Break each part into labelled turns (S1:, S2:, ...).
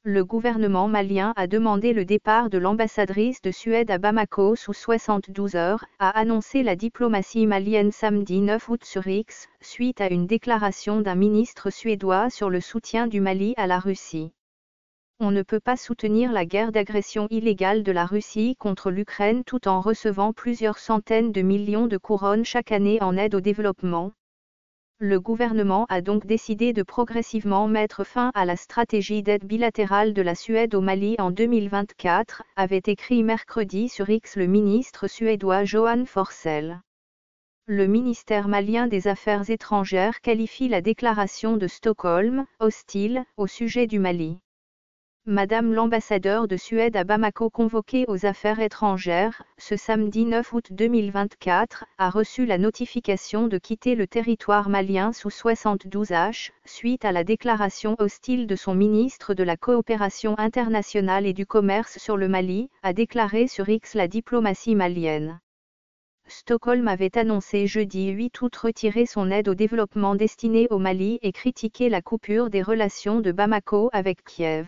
S1: Le gouvernement malien a demandé le départ de l'ambassadrice de Suède à Bamako sous 72 heures, a annoncé la diplomatie malienne samedi 9 août sur X, suite à une déclaration d'un ministre suédois sur le soutien du Mali à la Russie. On ne peut pas soutenir la guerre d'agression illégale de la Russie contre l'Ukraine tout en recevant plusieurs centaines de millions de couronnes chaque année en aide au développement. Le gouvernement a donc décidé de progressivement mettre fin à la stratégie d'aide bilatérale de la Suède au Mali en 2024, avait écrit mercredi sur X le ministre suédois Johan Forssell. Le ministère malien des Affaires étrangères qualifie la déclaration de Stockholm, hostile, au sujet du Mali. Madame l'ambassadeur de Suède à Bamako convoquée aux affaires étrangères, ce samedi 9 août 2024, a reçu la notification de quitter le territoire malien sous 72 h, suite à la déclaration hostile de son ministre de la Coopération internationale et du Commerce sur le Mali, a déclaré sur X la diplomatie malienne. Stockholm avait annoncé jeudi 8 août retirer son aide au développement destinée au Mali et critiquer la coupure des relations de Bamako avec Kiev.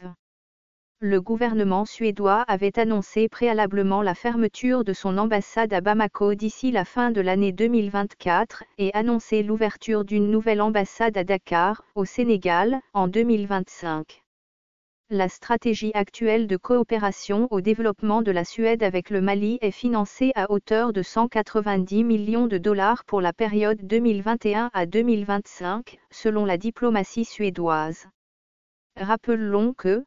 S1: Le gouvernement suédois avait annoncé préalablement la fermeture de son ambassade à Bamako d'ici la fin de l'année 2024 et annoncé l'ouverture d'une nouvelle ambassade à Dakar, au Sénégal, en 2025. La stratégie actuelle de coopération au développement de la Suède avec le Mali est financée à hauteur de 190 millions de dollars pour la période 2021 à 2025, selon la diplomatie suédoise. Rappelons que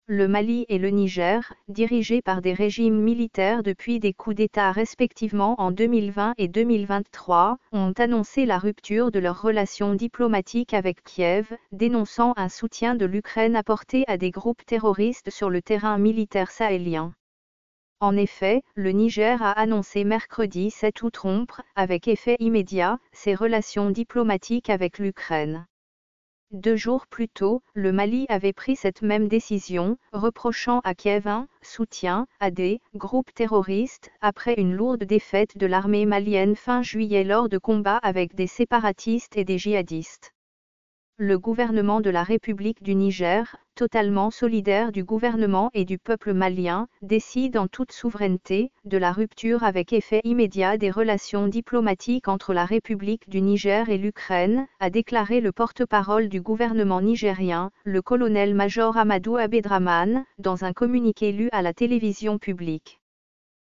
S1: le Mali et le Niger, dirigés par des régimes militaires depuis des coups d'État respectivement en 2020 et 2023, ont annoncé la rupture de leurs relations diplomatiques avec Kiev, dénonçant un soutien de l'Ukraine apporté à des groupes terroristes sur le terrain militaire sahélien. En effet, le Niger a annoncé mercredi 7 août rompre, avec effet immédiat, ses relations diplomatiques avec l'Ukraine. 2 jours plus tôt, le Mali avait pris cette même décision, reprochant à Kiev un soutien à des groupes terroristes, après une lourde défaite de l'armée malienne fin juillet lors de combats avec des séparatistes et des djihadistes. Le gouvernement de la République du Niger, totalement solidaire du gouvernement et du peuple malien, décide en toute souveraineté de la rupture avec effet immédiat des relations diplomatiques entre la République du Niger et l'Ukraine, a déclaré le porte-parole du gouvernement nigérien, le colonel-major Amadou Abdrahmane, dans un communiqué lu à la télévision publique.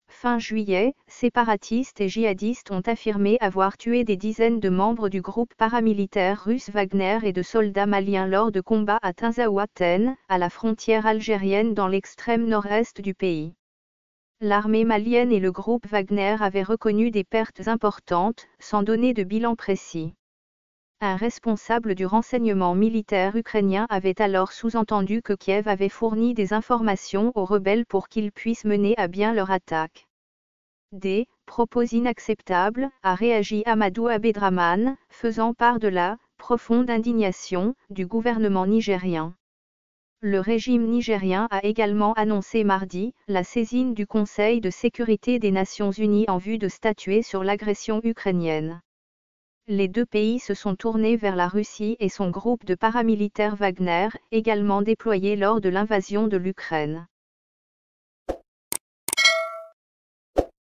S1: Fin juillet, séparatistes et djihadistes ont affirmé avoir tué des dizaines de membres du groupe paramilitaire russe Wagner et de soldats maliens lors de combats à Tinzaouaten, à la frontière algérienne dans l'extrême nord-est du pays. L'armée malienne et le groupe Wagner avaient reconnu des pertes importantes, sans donner de bilan précis. Un responsable du renseignement militaire ukrainien avait alors sous-entendu que Kiev avait fourni des informations aux rebelles pour qu'ils puissent mener à bien leur attaque. Des propos inacceptables, a réagi Amadou Abdrahmane, faisant part de la profonde indignation du gouvernement nigérien. Le régime nigérien a également annoncé mardi la saisine du Conseil de sécurité des Nations Unies en vue de statuer sur l'agression ukrainienne. Les deux pays se sont tournés vers la Russie et son groupe de paramilitaires Wagner, également déployé lors de l'invasion de l'Ukraine.